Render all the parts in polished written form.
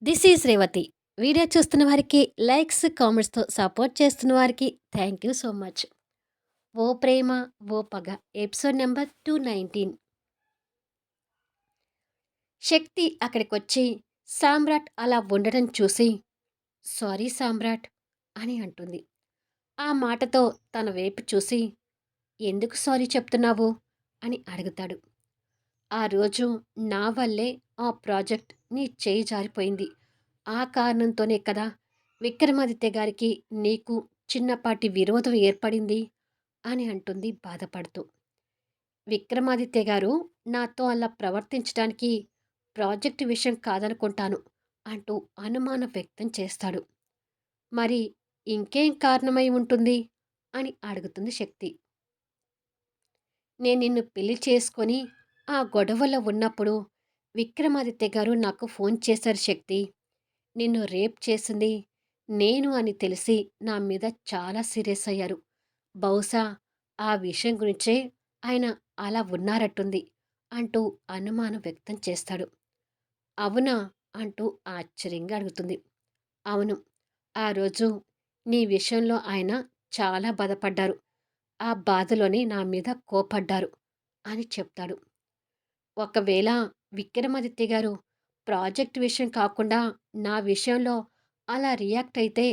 This is Revathi. Video చూస్తున్న వారికి likes, కామెంట్స్‌తో support చేస్తున్న వారికి థ్యాంక్ యూ సో మచ్. 'ఓ ప్రేమ ఓ పగ' ఎపిసోడ్ నంబర్ 219. శక్తి అక్కడికొచ్చి సామ్రాట్ అలా ఉండడం చూసి, "సారీ సామ్రాట్" అని అంటుంది. ఆ మాటతో తన వైపు చూసి, "ఎందుకు సారీ చెప్తున్నావు?" అని అడుగుతాడు. "ఆ రోజు నా వల్లే ఆ ప్రాజెక్ట్ నీ చేయి జారిపోయింది. ఆ కారణంతోనే కదా విక్రమాదిత్య గారికి నీకు చిన్నపాటి విరోధం ఏర్పడింది" అని అంటుంది బాధపడుతూ. "విక్రమాదిత్య గారు నాతో అలా ప్రవర్తించడానికి ప్రాజెక్ట్ విషయం కాదనుకుంటాను" అంటూ అనుమానం వ్యక్తం చేస్తాడు. "మరి ఇంకేం కారణమై ఉంటుంది?" అని అడుగుతుంది శక్తి. "నేను నిన్ను పెళ్లి చేసుకొని ఆ గొడవలో ఉన్నప్పుడు విక్రమాదిత్య గారు నాకు ఫోన్ చేశారు శక్తి. నిన్ను రేప్ చేసింది నేను అని తెలిసి నా మీద చాలా సీరియస్ అయ్యారు. బహుశా ఆ విషయం గురించే ఆయన అలా ఉన్నారట్టుంది" అంటూ అనుమానం వ్యక్తం చేస్తాడు. "అవునా?" అంటూ ఆశ్చర్యంగా అడుగుతుంది. "అవును. ఆ రోజు నీ విషయంలో ఆయన చాలా బాధపడ్డారు. ఆ బాధలోనే నా మీద కోపడ్డారు" అని చెప్తాడు. "ఒకవేళ విక్రమాదిత్య గారు ప్రాజెక్ట్ విషయం కాకుండా నా విషయంలో అలా రియాక్ట్ అయితే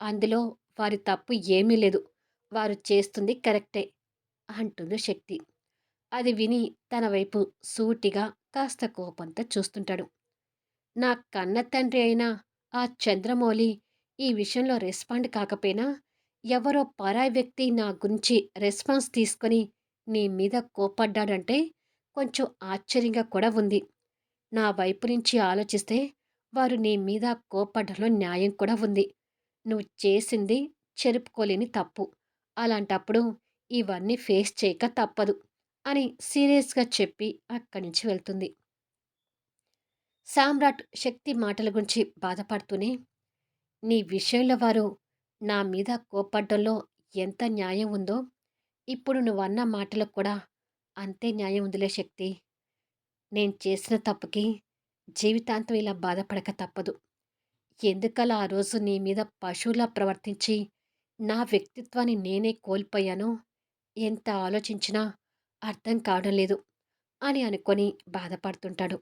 అందులో వారి తప్పు ఏమీ లేదు. వారు చేస్తుంది కరెక్టే" అంటుంది శక్తి. అది విని తన వైపు సూటిగా కాస్త కోపంతో చూస్తుంటాడు. "నా కన్న తండ్రి అయిన ఆ చంద్రమౌళి ఈ విషయంలో రెస్పాండ్ కాకపోయినా ఎవరో పరాయి వ్యక్తి నా గురించి రెస్పాన్స్ తీసుకొని నీ మీద కోపడ్డాడంటే కొంచెం ఆశ్చర్యంగా కూడా ఉంది. నా వైపు నుంచి ఆలోచిస్తే వారు నీ మీద కోపడ్డంలో న్యాయం కూడా ఉంది. నువ్వు చేసింది చెరుపుకోలేని తప్పు. అలాంటప్పుడు ఇవన్నీ ఫేస్ చేయక తప్పదు" అని సీరియస్‌గా చెప్పి అక్కడి నుంచి వెళ్తుంది. సామ్రాట్ శక్తి మాటల గురించి బాధపడుతూనే, "నీ విషయంలో వారు నా మీద కోపడ్డంలో ఎంత న్యాయం ఉందో, ఇప్పుడు నువ్వన్న మాటలకు కూడా అంతే న్యాయం ఉందిలే శక్తి. నేను చేసిన తప్పుకి జీవితాంతం ఇలా బాధపడక తప్పదు. ఎందుకలా ఆ రోజు నీ మీద పశువులా ప్రవర్తించి నా వ్యక్తిత్వాన్ని నేనే కోల్పోయానో ఎంత ఆలోచించినా అర్థం కావడం లేదు" అని అనుకొని బాధపడుతుంటాడు.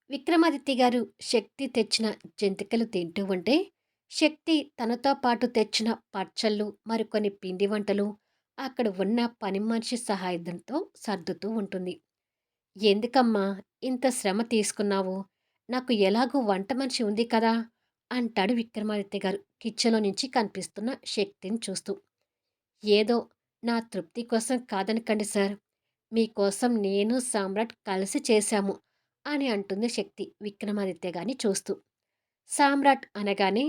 విక్రమాదిత్య గారు శక్తి తెచ్చిన జంతికలు తింటూ ఉంటే, శక్తి తనతో పాటు తెచ్చిన పచ్చళ్ళు, మరికొన్ని పిండి వంటలు అక్కడ ఉన్న పని మనిషి సహాయంతో సర్దుతూ ఉంటుంది. "ఎందుకమ్మా ఇంత శ్రమ తీసుకున్నావు? నాకు ఎలాగో వంట మనిషి ఉంది కదా" అంటాడు విక్రమాదిత్య గారు కిచెన్‌లో నుంచి కనిపిస్తున్న శక్తిని చూస్తూ. "ఏదో నా తృప్తి కోసం కాదనకండి సార్. మీకోసం నేను, సామ్రాట్ కలిసి చేశాము" అని అంటుంది శక్తి విక్రమాదిత్య గారిని చూస్తూ. సామ్రాట్ అనగానే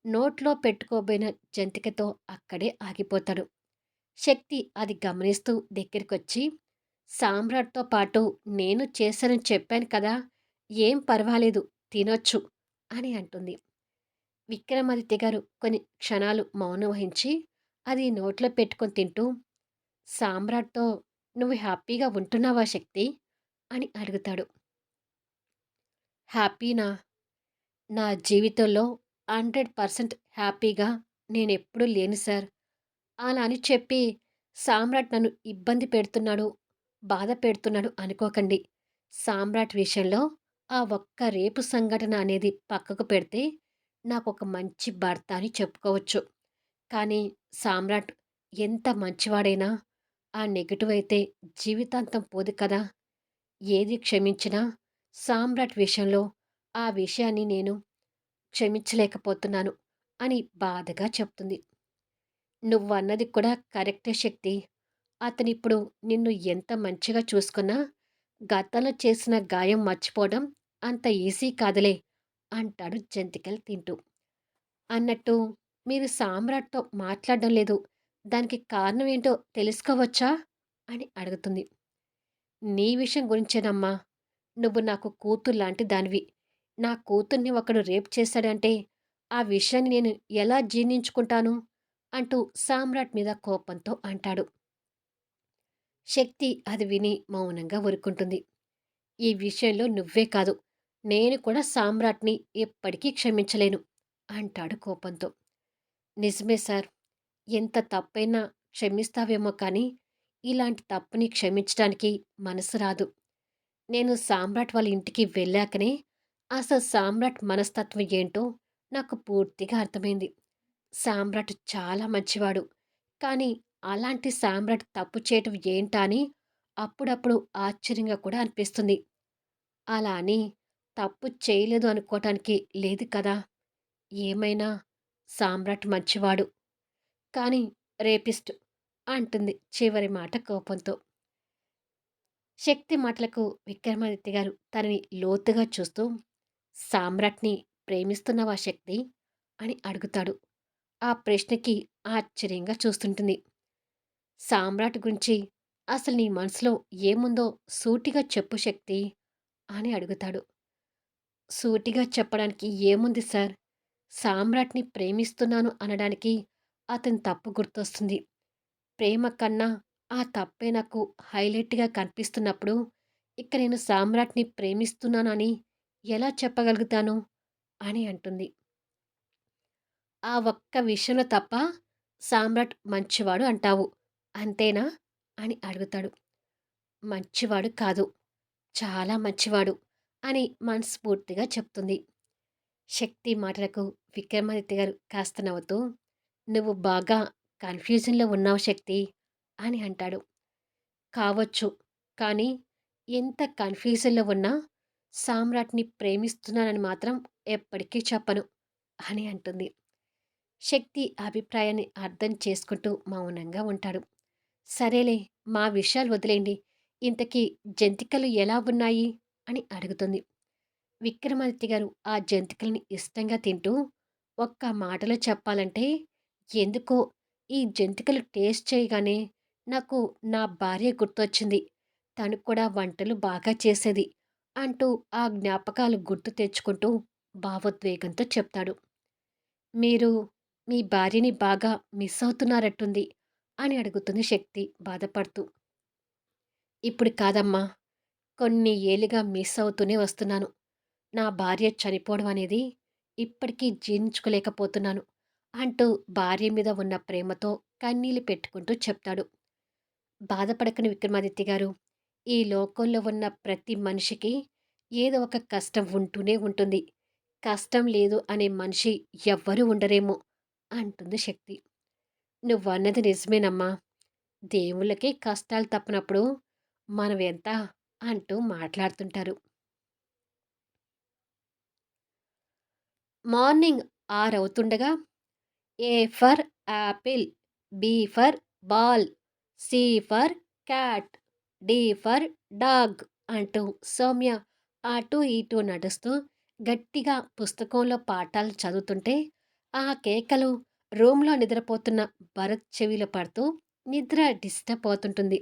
నోట్లో పెట్టుకోబోయిన జంతికతో అక్కడే ఆగిపోతాడు. శక్తి అది గమనిస్తూ దగ్గరికొచ్చి, "సామ్రాట్‌తో పాటు నేను చేశానని చెప్పాను కదా! ఏం పర్వాలేదు తినొచ్చు" అని అంటుంది. విక్రమాదిత్య గారు కొన్ని క్షణాలు మౌనం వహించి అది నోట్లో పెట్టుకొని తింటూ, "సామ్రాట్‌తో నువ్వు హ్యాపీగా ఉంటున్నావా శక్తి?" అని అడుగుతాడు. "హ్యాపీనా? నా జీవితంలో 100% హ్యాపీగా నేనెప్పుడూ లేను సార్. అలా అని చెప్పి సామ్రాట్ నన్ను ఇబ్బంది పెడుతున్నాడు, బాధ పెడుతున్నాడు అనుకోకండి. సామ్రాట్ విషయంలో ఆ ఒక్క రేపు సంఘటన అనేది పక్కకు పెడితే నాకొక మంచి భర్త అని చెప్పుకోవచ్చు. కానీ సామ్రాట్ ఎంత మంచివాడైనా ఆ నెగెటివ్ అయితే జీవితాంతం పోదు కదా! ఏది క్షమించినా సామ్రాట్ విషయంలో ఆ విషయాన్ని నేను క్షమించలేకపోతున్నాను" అని బాధగా చెప్తుంది. "నువ్వన్నది కూడా కరెక్టే శక్తి. అతనిప్పుడు నిన్ను ఎంత మంచిగా చూసుకున్నా గతంలో చేసిన గాయం మర్చిపోవడం అంత ఈజీ కాదులే" అంటాడు జంతికలు తింటూ. "అన్నట్టు మీరు సామ్రాట్‌తో మాట్లాడడం లేదు. దానికి కారణం ఏంటో తెలుసుకోవచ్చా?" అని అడుగుతుంది. "నీ విషయం గురించేనమ్మా. నువ్వు నాకు కూతుర్లాంటి దానివి. నా కూతుర్ని ఒకడు రేప్ చేశాడంటే ఆ విషయాన్ని నేను ఎలా జీర్ణించుకుంటాను" అంటూ సామ్రాట్ మీద కోపంతో అంటాడు. శక్తి అది విని మౌనంగా ఊరుకుంటుంది. "ఈ విషయంలో నువ్వే కాదు, నేను కూడా సామ్రాట్‌ని ఎప్పటికీ క్షమించలేను" అంటాడు కోపంతో. నిజమే సార్. ఎంత తప్పైనా క్షమిస్తావేమో కానీ, ఇలాంటి తప్పుని క్షమించడానికి మనసు రాదు. నేను సామ్రాట్ వాళ్ళ ఇంటికి వెళ్ళాకనే అసలు సామ్రాట్ మనస్తత్వం ఏంటో నాకు పూర్తిగా అర్థమైంది. సామ్రాట్ చాలా మంచివాడు. కానీ అలాంటి సామ్రాట్ తప్పు చేయటం ఏంటా అని అప్పుడప్పుడు ఆశ్చర్యంగా కూడా అనిపిస్తుంది. అలా అని తప్పు చేయలేదు అనుకోటానికి లేదు కదా! ఏమైనా సామ్రాట్ మంచివాడు. కానీ రేపిస్ట్ అంటుంది చివరి మాట కోపంతో. శక్తి మాటలకు విక్రమాదిత్య గారు తనని లోతుగా చూస్తూ, సామ్రాట్‌ని ప్రేమిస్తున్నావా శక్తి? అని అడుగుతాడు. ఆ ప్రశ్నకి ఆశ్చర్యంగా చూస్తుంటుంది. సామ్రాట్ గురించి అసలు నీ మనసులో ఏముందో సూటిగా చెప్పు శక్తి అని అడుగుతాడు. సూటిగా చెప్పడానికి ఏముంది సార్? సామ్రాట్‌ని ప్రేమిస్తున్నాను అనడానికి అతని తప్పు గుర్తొస్తుంది. ప్రేమ కన్నా ఆ తప్పే నాకు హైలైట్‌గా కనిపిస్తున్నప్పుడు, ఇక నేను సామ్రాట్‌ని ప్రేమిస్తున్నానని ఎలా చెప్పగలుగుతాను? అని అంటుంది. ఆ ఒక్క విషయంలో తప్ప సామ్రాట్ మంచివాడు అంటావు. అంతేనా? అని అడుగుతాడు. మంచివాడు కాదు. చాలా మంచివాడు అని మనస్ఫూర్తిగా చెప్తుంది. శక్తి మాటలకు విక్రమాదిత్య గారు కాస్త నవ్వుతూ, "నువ్వు బాగా కన్‌ఫ్యూజన్‌లో ఉన్నావు శక్తి" అని అంటాడు. కావచ్చు. కానీ ఎంత కన్‌ఫ్యూజన్‌లో ఉన్నా సామ్రాట్‌ని ప్రేమిస్తున్నానని మాత్రం ఎప్పటికీ చెప్పను అని అంటుంది. శక్తి అభిప్రాయాన్ని అర్థం చేసుకుంటూ మౌనంగా ఉంటాడు. సరేలే మా విషయాలు వదిలేండి. ఇంతకీ జంతికలు ఎలా ఉన్నాయి? అని అడుగుతుంది. విక్రమాదిత్య గారు ఆ జంతికలని ఇష్టంగా తింటూ, ఒక్క మాటలో చెప్పాలంటే, ఎందుకో ఈ జంతికలు టేస్ట్ చేయగానే నాకు నా భార్య గుర్తొచ్చింది. తను కూడా వంటలు బాగా చేసేది. అంటూ ఆ జ్ఞాపకాలు గుర్తు తెచ్చుకుంటూ భావోద్వేగంతో చెప్తాడు. మీరు మీ భార్యని బాగా మిస్ అవుతున్నారట్టుంది అని అడుగుతుంది శక్తి బాధపడుతూ. ఇప్పుడు కాదమ్మా. కొన్ని ఏళ్లుగా మిస్ అవుతూనే వస్తున్నాను. నా భార్య చనిపోవడం అనేది ఇప్పటికీ జీర్ణించుకోలేకపోతున్నాను అంటూ భార్య మీద ఉన్న ప్రేమతో కన్నీళ్లు పెట్టుకుంటూ చెప్తాడు. బాధపడకని విక్రమాదిత్య గారు. ఈ లోకంలో ఉన్న ప్రతి మనిషికి ఏదో ఒక కష్టం ఉంటూనే ఉంటుంది. కష్టం లేదు అనే మనిషి ఎవ్వరూ ఉండరేమో అంటుంది శక్తి. నువ్వన్నది నిజమేనమ్మా. దేవుళ్ళకే కష్టాలు తప్పనప్పుడు మనం ఎంత అంటూ మాట్లాడుతుంటారు. మార్నింగ్ 6 అవుతుండగా A for apple, B for ball, C for cat, D for dog అంటూ సౌమ్య అటూ ఇటూ నడుస్తూ గట్టిగా పుస్తకంలో పాఠాలు చదువుతుంటే ఆ కేకలు రూమ్లో నిద్రపోతున్న భరత్ చెవిలో పడుతూ నిద్ర డిస్టర్బ్ అవుతుంటుంది.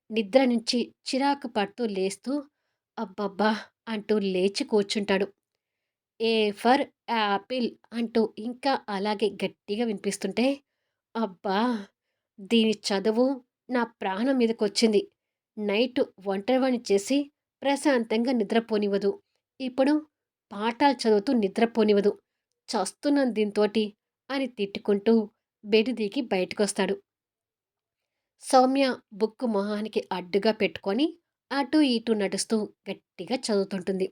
నిద్ర నుంచి చిరాకు పడుతూ లేస్తూ అబ్బబ్బా అంటూ లేచి కూర్చుంటాడు. ఏ ఫర్ యాపిల్ అంటూ ఇంకా అలాగే గట్టిగా వినిపిస్తుంటే, అబ్బా! దీని చదువు నా ప్రాణం మీదకొచ్చింది. నైటు ఒంటరివాడిని చేసి ప్రశాంతంగా నిద్రపోనివ్వదు. ఇప్పుడు పాఠాలు చదువుతూ నిద్రపోనివ్వదు. చస్తున్నాను దీనితోటి అని తిట్టుకుంటూ బెడ్ దిగి బయటకొస్తాడు. సౌమ్య బుక్కు మొహానికి అడ్డుగా పెట్టుకొని అటూ ఇటూ నడుస్తూ గట్టిగా చదువుతుంటుంది.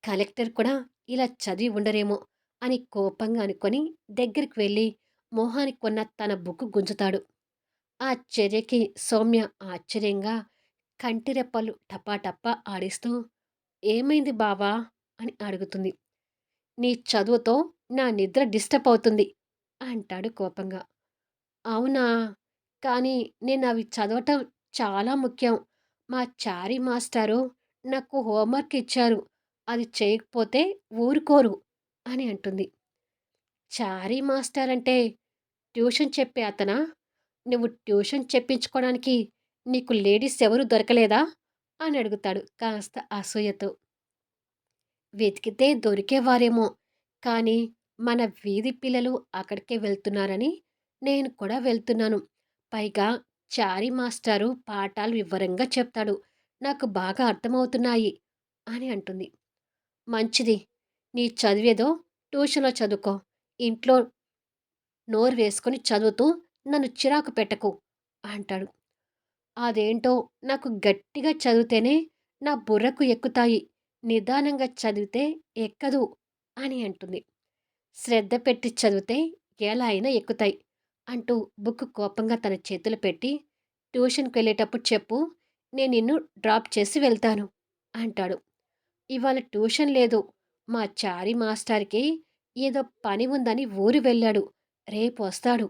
కలెక్టర్ కూడా ఇలా చదివి ఉండరేమో అని కోపంగా అనుకొని దగ్గరికి వెళ్ళి మొహానికి కొన్న తన బుక్ గుంజుతాడు. ఆ చర్యకి సౌమ్య ఆశ్చర్యంగా కంటిరెప్పలు టపాటప్పా ఆడిస్తూ ఏమైంది బావా అని అడుగుతుంది. నీ చదువుతో నా నిద్ర డిస్టర్బ్ అవుతుంది అంటాడు కోపంగా. అవునా? కానీ నేనవి చదవటం చాలా ముఖ్యం. మా చారీ మాస్టారు నాకు హోంవర్క్ ఇచ్చారు. అది చేయకపోతే ఊరుకోరు అని అంటుంది. చారీ మాస్టారంటే ట్యూషన్ చెప్పే అతనా? నువ్వు ట్యూషన్ చెప్పించుకోడానికి నీకు లేడీస్ ఎవరు దొరకలేదా? అని అడుగుతాడు కాస్త అసూయతో. వెతికితే దొరికేవారేమో. కానీ మన వీధి పిల్లలు అక్కడికే వెళ్తున్నారని నేను కూడా వెళ్తున్నాను. పైగా చారీ మాస్టారు పాఠాలు వివరంగా చెప్తాడు. నాకు బాగా అర్థమవుతున్నాయి అని అంటుంది. మంచిది. నీ చదివేదో ట్యూషన్‌లో చదువుకో. ఇంట్లో నోరు వేసుకొని చదువుతూ నన్ను చిరాకు పెట్టకు" అంటాడు. అదేంటో నాకు గట్టిగా చదివితేనే నా బుర్రకు ఎక్కుతాయి. నిదానంగా చదివితే ఎక్కదు అని అంటుంది. శ్రద్ధ పెట్టి చదివితే ఎలా అయినా ఎక్కుతాయి అంటూ బుక్ కోపంగా తన చేతిలో పెట్టి ట్యూషన్‌కెళ్ళేటప్పుడు చెప్పు, నేను నిన్ను డ్రాప్ చేసి వెళ్తాను అంటాడు. ఇవాళ ట్యూషన్ లేదు. మా చారీ మాస్టారుకి ఏదో పని ఉందని ఊరు వెళ్ళాడు. రేపొస్తాడు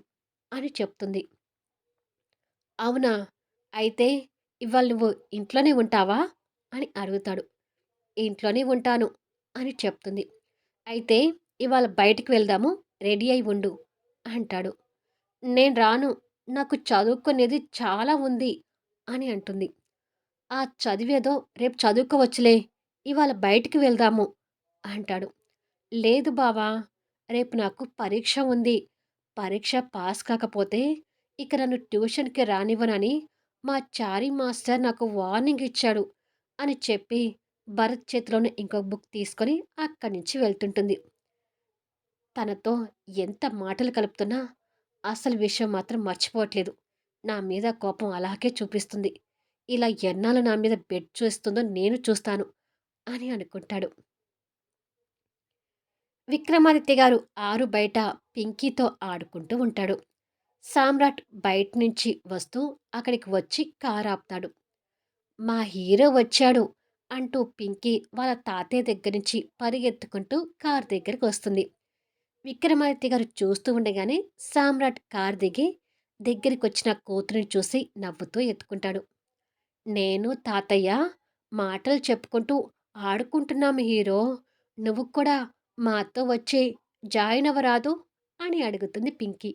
అని చెప్తుంది. అవునా! అయితే ఇవాళ నువ్వు ఇంట్లోనే ఉంటావా? అని అడుగుతాడు. ఇంట్లోనే ఉంటాను అని చెప్తుంది. అయితే ఇవాళ బయటికి వెళ్దాము. రెడీ అయి ఉండు అంటాడు. నేను రాను. నాకు చదువుకునేది చాలా ఉంది అని అంటుంది. ఆ చదివేదో రేపు చదువుకోవచ్చులే. ఇవాళ బయటికి వెళ్దాము అంటాడు. లేదు బావా! రేపు నాకు పరీక్ష ఉంది. పరీక్ష పాస్ కాకపోతే ఇక నన్ను ట్యూషన్‌కి రానివ్వనని మా చారీ మాస్టర్ నాకు వార్నింగ్ ఇచ్చాడు అని చెప్పి భరత్ చేతిలోని ఇంకో బుక్ తీసుకొని అక్కడి నుంచి వెళ్తుంటుంది. తనతో ఎంత మాటలు కలుపుతున్నా అసలు విషయం మాత్రం మర్చిపోవట్లేదు. నా మీద కోపం అలాగే చూపిస్తుంది. ఇలా ఎన్నాళ్ళు నా మీద బెట్ చేస్తుందో నేను చూస్తాను అని అనుకుంటాడు. విక్రమాదిత్య గారు ఆరు బయట పింకీతో ఆడుకుంటూ ఉంటాడు. సామ్రాట్ బయట నుంచి వస్తూ అక్కడికి వచ్చి కారు ఆపుతాడు. మా హీరో వచ్చాడు అంటూ పింకీ వాళ్ళ తాతయ్య దగ్గర నుంచి పరిగెత్తుకుంటూ కారు దగ్గరికి వస్తుంది. విక్రమాదిత్య గారు చూస్తూ ఉండగానే సామ్రాట్ కారు దిగి దగ్గరికొచ్చిన కూతురిని చూసి నవ్వుతూ ఎత్తుకుంటాడు. నేను తాతయ్య మాటలు చెప్పుకుంటూ ఆడుకుంటున్నాము హీరో. నువ్వు కూడా మాతో వచ్చి జాయిన్ అవ్వరాదు అని అడుగుతుంది పింకీ.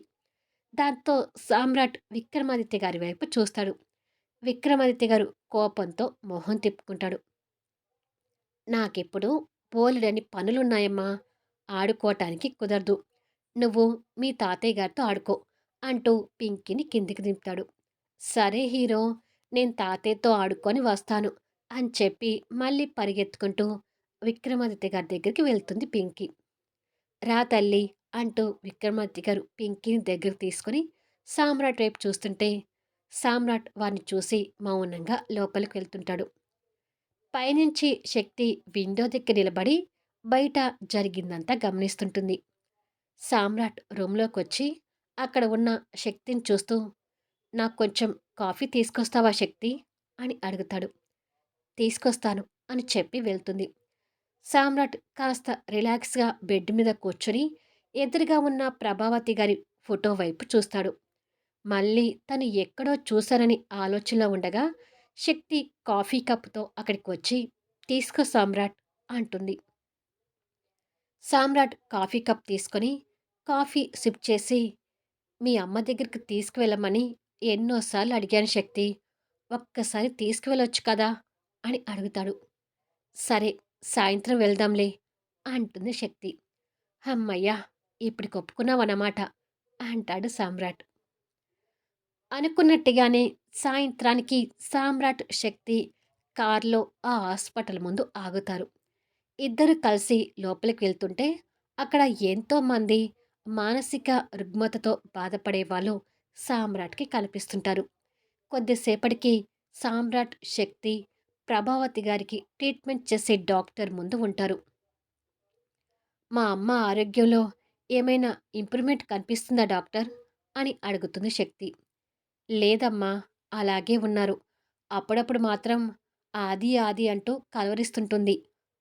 దాంతో సామ్రాట్ విక్రమాదిత్య గారి వైపు చూస్తాడు. విక్రమాదిత్య గారు కోపంతో మొహం తిప్పుకుంటాడు. నాకిప్పుడు బోలెడన్ని పనులున్నాయమ్మా. ఆడుకోటానికి కుదరదు. నువ్వు మీ తాతయ్య గారితో ఆడుకో అంటూ పింకీని కిందికి దింపుతాడు. సరే హీరో, నేను తాతయ్యతో ఆడుకొని వస్తాను అని చెప్పి మళ్ళీ పరిగెత్తుకుంటూ విక్రమాదిత్య గారి దగ్గరికి వెళ్తుంది పింకీ. రా తల్లి అంటూ విక్రమాదిత్య గారు పింకీని దగ్గరకు తీసుకొని సామ్రాట్ వైపు చూస్తుంటే సామ్రాట్ వారిని చూసి మౌనంగా లోపలికి వెళ్తుంటాడు. పైనుంచి శక్తి విండో దగ్గర నిలబడి బయట జరిగిందంతా గమనిస్తుంటుంది. సామ్రాట్ రూమ్‌లోకొచ్చి అక్కడ ఉన్న శక్తిని చూస్తూ, "నాకు కొంచెం కాఫీ తీసుకొస్తావా శక్తి?" అని అడుగుతాడు. "తీసుకొస్తాను" అని చెప్పి వెళ్తుంది. సామ్రాట్ కాస్త రిలాక్స్‌గా బెడ్ మీద కూర్చొని ఎదురుగా ఉన్న ప్రభావతి గారి ఫోటో వైపు చూస్తాడు. మళ్ళీ తను ఎక్కడో చూశానని ఆలోచనలో ఉండగా శక్తి కాఫీ కప్పుతో అక్కడికి వచ్చి, "తీసుకో సామ్రాట్" అంటుంది. సామ్రాట్ కాఫీ కప్ తీసుకొని కాఫీ సిప్ చేసి, "మీ అమ్మ దగ్గరికి తీసుకువెళ్ళమని ఎన్నోసార్లు అడిగాను శక్తి. ఒక్కసారి తీసుకువెళ్ళొచ్చు కదా" అని అడుగుతాడు. "సరే, సాయంత్రం వెళ్దాంలే" అంటుంది శక్తి. "హమ్మయ్య! ఇప్పటికి ఒప్పుకున్నావన్నమాట" అంటాడు సామ్రాట్. అనుకున్నట్టుగానే సాయంత్రానికి సామ్రాట్, శక్తి కార్‌లో ఆ హాస్పిటల్ ముందు ఆగుతారు. ఇద్దరు కలిసి లోపలికి వెళ్తుంటే అక్కడ ఎంతోమంది మానసిక రుగ్మతతో బాధపడేవాళ్ళు సామ్రాట్‌కి కనిపిస్తుంటారు. కొద్దిసేపటికి సామ్రాట్, శక్తి, ప్రభావతి గారికి ట్రీట్మెంట్ చేసే డాక్టర్ ముందు ఉంటారు. "మా అమ్మ ఆరోగ్యంలో ఏమైనా ఇంప్రూవ్‌మెంట్ కనిపిస్తుందా డాక్టర్?" అని అడుగుతుంది శక్తి. "లేదమ్మా, అలాగే ఉన్నారు. అప్పుడప్పుడు మాత్రం ఆది ఆది అంటూ కలవరిస్తుంటుంది.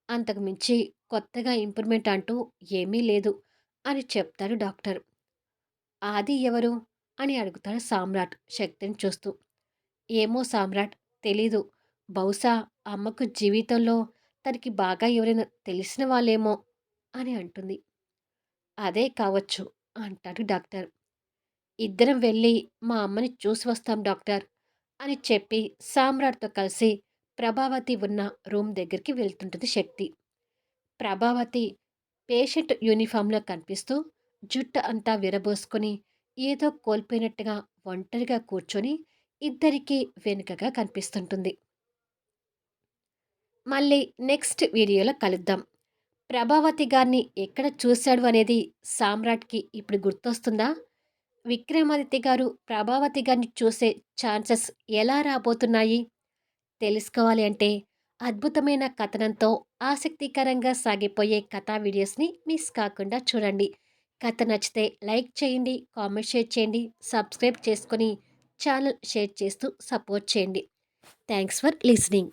అంతకు మించి కొత్తగా ఇంప్రూవ్‌మెంట్ అంటూ ఏమీ లేదు" అని చెప్తాడు డాక్టర్. "ఆది ఎవరు?" అని అడుగుతాడు సామ్రాట్ శక్తిని చూస్తూ. "ఏమో సామ్రాట్, తెలీదు. బహుశా అమ్మకు జీవితంలో తనకి బాగా ఎవరైనా తెలిసిన వాళ్ళేమో" అని అంటుంది. "అదే కావచ్చు" అంటాడు డాక్టర్. "ఇద్దరం వెళ్ళి మా అమ్మని చూసి వస్తాం డాక్టర్" అని చెప్పి సామ్రాట్‌తో కలిసి ప్రభావతి ఉన్న రూమ్ దగ్గరికి వెళ్తుంటుంది శక్తి. ప్రభావతి పేషెంట్ యూనిఫామ్‌లో కనిపిస్తూ జుట్టు అంతా విరబోసుకొని ఏదో కోల్పోయినట్టుగా ఒంటరిగా కూర్చొని ఇద్దరికీ వెనుకగా కనిపిస్తుంటుంది. మళ్ళీ నెక్స్ట్ వీడియోలో కలుద్దాం. ప్రభావతి గారిని ఎక్కడ చూశాడు అనేది సామ్రాట్‌కి ఇప్పుడు గుర్తొస్తుందా? విక్రమాదిత్య గారు ప్రభావతి గారిని చూసే ఛాన్సెస్ ఎలా రాబోతున్నాయి? తెలుసుకోవాలి అంటే అద్భుతమైన కథనంతో ఆసక్తికరంగా సాగిపోయే కథా వీడియోస్‌ని మిస్ కాకుండా చూడండి. కథ నచ్చితే లైక్ చేయండి, కామెంట్ షేర్ చేయండి, సబ్స్క్రైబ్ చేసుకొని ఛానల్ షేర్ చేస్తూ సపోర్ట్ చేయండి. Thanks for listening.